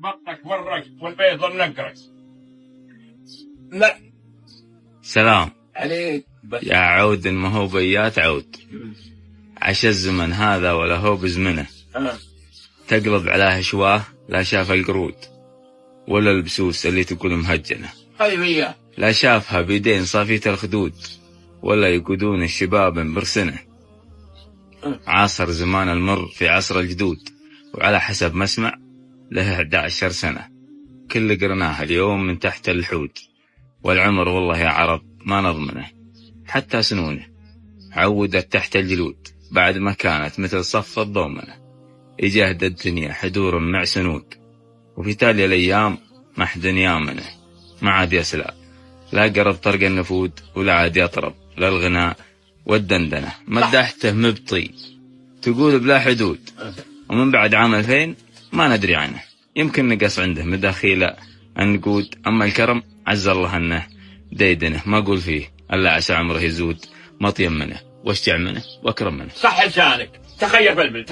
بطك والرش والبيض النقرس. لا سلام عليك يا عود ما هو بيات عود. عش الزمن هذا ولا هو بزمنه. تقلب على هشواه لا شاف القرود ولا البسوس اللي تقول مهجنه. خيرية لا شافها بيدين صافية الخدود ولا يقودون الشباب برسنه. عاصر زمان المر في عصر الجدود وعلى حسب ما اسمع له 11 سنة. كل قرناه اليوم من تحت الحود والعمر والله يا عرب ما نضمنه. حتى سنونه عودت تحت الجلود بعد ما كانت مثل صف الضومنة. يجاهد الدنيا حدور مع سنود وفي تالي الأيام ما حد يامنه. ما عاد يسلى لا قرب طرق النفود ولا عاد يطرب للغناء والدندنة. مدحته مبطي تقول بلا حدود ومن بعد عام 2000 ما ندري عنه. يمكن نقص عنده مداخيل النقود. أما الكرم عز الله أنه ديدنه ما أقول فيه ألا عسى عمره يزود. مطيم منه واشجع منه واكرم منه. صح لسانك. تخير بلبل